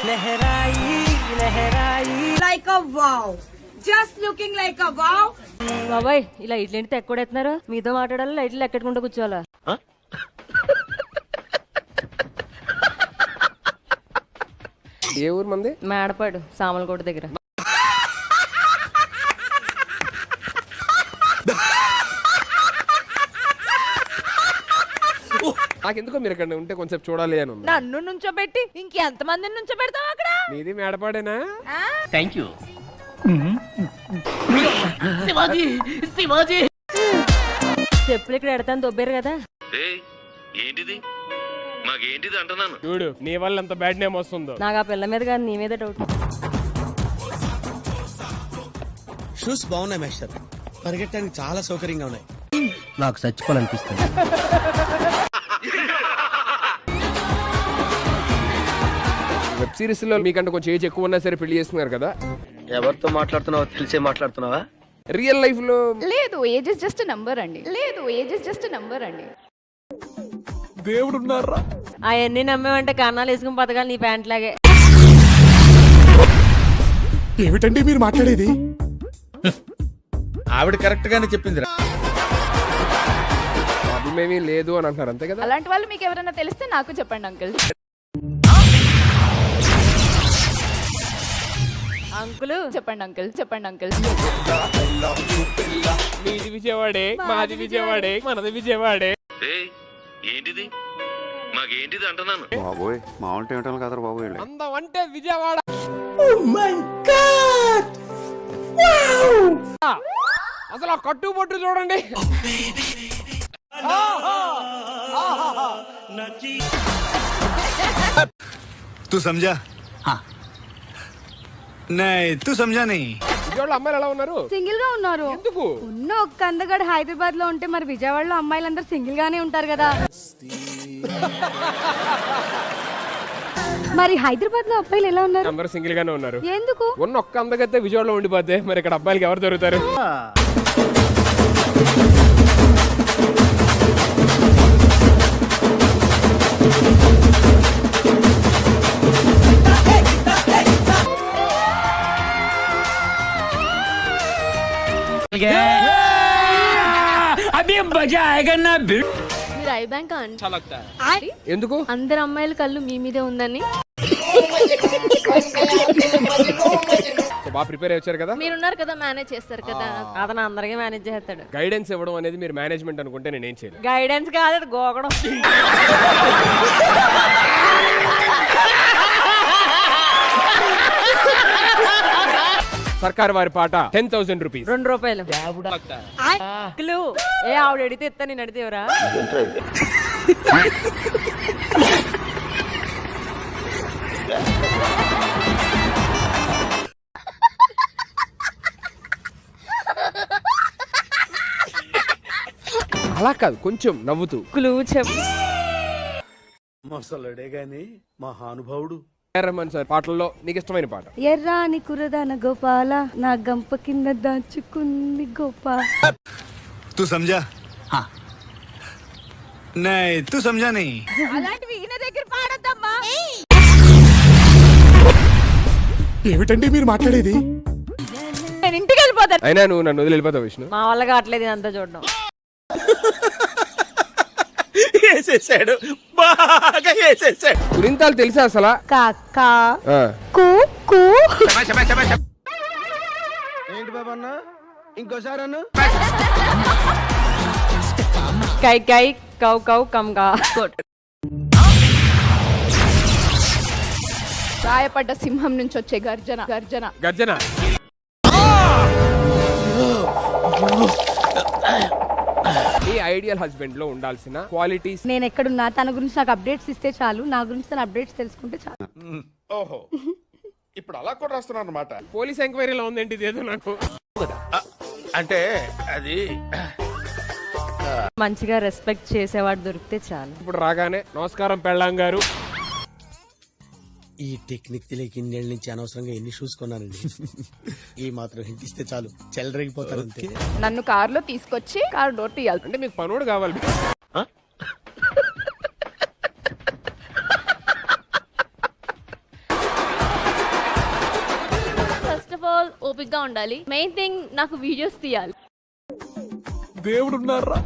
లహరాయి లహరాయి Like a wow. Just looking like a wow. బాబాయ్ ఇలా ఇట్లేంటి తెక్కడెత్తున్నారు మీతో మాట్లాడాలి లైట్లు ఎక్కడికుంటూ కూర్చోవాలా ఏ ఊరు మంది? మేడపాడు సామలకోట దగ్గర. నాకెందుకో మీరు ఇక్కడ ఉంటే కొంచెం చూడాలి అని ఉంది. నన్ను నుంచోబెట్టి ఇంకెంత మందిని నుంచోబెడతావు అక్కడ? మీది మేడపాడేనా? Thank you. శివాజీ చెప్పులు ఇక్కడ ఎడతాను దొబ్బారు కదా. ఏంటిది మాకేంటిది అంటున్నాను. చూడు నీ వల్ల ఎంత బ్యాడ్ నేమ్ వస్తుందో. నాకు ఆ పిల్ల మీద కాదు నీ మీద డౌట్. షూస్ బాగున్నాయి మాస్టర్, పరిగెట్టడానికి చాలా సౌకర్యంగా ఉన్నాయి. నాకు చచ్చిపోవాలనిపిస్తుంది. వెబ్ సిరీస్ లో మీకంటే కొంచెం ఏజ్ ఎక్కువ ఉన్నా సరే పెళ్లి చేస్తున్నారు కదా. ఎవరితో మాట్లాడుతున్నావో తెలిసే మాట్లాడుతున్నావా? రియల్ లైఫ్ లో లేదు, ఏజ్ ఇస్ జస్ట్ నంబర్ అండి. లేదు, ఏజ్ ఇస్ జస్ట్ నంబర్ అండి. దేవుడు ఉన్నారా? అవన్నీ నమ్మేమంటే కన్నాలు వేసుకుని బతకాలి నీ ప్యాంట్ లాగే. ఏమిటండి మీరు మాట్లాడేది? ఆవిడ కరెక్ట్ గానే చెప్పింది. అభిమేమీ లేదు అని అంటున్నారు అంతే కదా. అలాంటి వాళ్ళు మీకు ఎవరైనా తెలిస్తే నాకు చెప్పండి అంకుల్. అంకులు చెప్పండి అంకుల్, చెప్పండి అంకుల్. మీది విజయవాడే, మాది విజయవాడే, మనది విజయవాడే. ఏంటిది మాకేంటిది అంటున్నాను. బాబోయ్ మామూలు టైం కదరా బాబు. అందం అంటే విజయవాడ. అసలు ఆ కట్టు బొట్టు చూడండి. तू समझा? हाँ नहीं तू समझा नहीं. విజయవాడ అమ్మాయిలు ఎలా ఉన్నారు? సింగిల్ గా ఉన్నారు. ఎందుకు? ఉన్న ఒక్క అందగాడు హైదరాబాద్ లో ఉంటే మరి విజయవాడలో అమ్మాయిలందరూ సింగిల్ గానే ఉంటారు కదా. మరి హైదరాబాద్ లో అబ్బాయిలు ఎలా ఉన్నారు? అందరూ సింగిల్ గానే ఉన్నారు. ఎందుకు? ఉన్న ఒక్క అందగతే విజయవాడలో ఉండిపోతే మరి ఇక్కడ అబ్బాయిలకి ఎవరు దొరుకుతారు? అభి మజా ఆయేగా నా. మీరు ఐ బ్యాంక్ ఎందుకు? అందరు అమ్మాయిల కళ్ళు మీ మీదే ఉందని. బాగా ప్రిపేర్ అయ్యారు కదా. మీరున్నారు కదా, మేనేజ్ చేస్తారు కదా. అతను అందరికీ మేనేజ్ చేస్తాడు. గైడెన్స్ ఇవ్వడం అనేది మీరు మేనేజ్మెంట్ అనుకుంటే నేనేం చేయను. గైడెన్స్ కాదు అది గోకడం. సర్కార్ వారి పాట 10,000 రూపీస్. 2 రూపాయలు. క్లూ. ఏ ఆవిడ అడిగితే ఇస్తా నేను అడితేవరా? అలా కాదు, కొంచెం నవ్వుతూ. క్లూ చెప్పు. మొసలుడే గాని మహానుభావుడు. రమన్ సార్ పాటల్లో నీకు ఇష్టమైన పాట? ఎర్రాని కురదాన గోపాల నా గంప కింద దాచుకుంది గోపాల. तू समझा? हाँ नहीं तू समझा नहीं. అలాంటివి ఈయన దగ్గర పాడొద్దమ్మా. ఏమిటండి మీరు మాట్లాడేది? నేను ఇంటికి వెళ్ళిపోతాను. అయినా నువ్వు నన్ను వదిలి వెళ్ళిపోతావు విష్ణు. మా వల్ల కావట్లేదు ఇదంతా చూడడం. వేసేసాడు, బాగా వేసేసాడు. గురింతాలు తెలుసా అసలు? కాకా ఆ. కు కు. ఏంటి బాబా అన్న, ఇంకోసారి అన్న. కై కై కౌ కౌ కమ్గా. గాయపడ్డ సింహం నుంచి వచ్చే గర్జన. గర్జన గర్జన. ఈ ఐడియల్ హస్బెండ్ లో ఉండాల్సిన క్వాలిటీస్. నేను ఎక్కడున్నా తన గురించి నాకు అప్డేట్స్ ఇస్తే చాలు, నా గురించి తన అప్డేట్స్ తెలుసుకుంటే చాలు. ఓహో ఇప్పుడు అలా కూడా రాస్తున్నారు అన్నమాట. పోలీస్ ఎంక్వైరీలో ఉందేంటి ఇదేదో నాకు. అంటే అది మంచిగా రెస్పెక్ట్ చేసేవాడు దొరికితే చాలు. ఇప్పుడు రాగానే నమస్కారం పెళ్ళాం గారు. ఈ టెక్నిక్ తెలియక ఇన్నేళ్ళ నుంచి అనవసరంగా ఎన్ని షూస్ కొన్నానండి. ఈ మాత్రం హింట్ ఇస్తే చాలు చెలరేగిపోతారు అంతే. నన్ను కారులో తీసుకొచ్చి కారు డోర్ తీయాలి. అంటే మీకు పనోడు కావాలి. ఆఫ్ ఆల్ ఓపిక్ గా ఉండాలి. మెయిన్ థింగ్ నాకు వీడియోస్ తీయాలి. దేవుడు ఉన్నారా?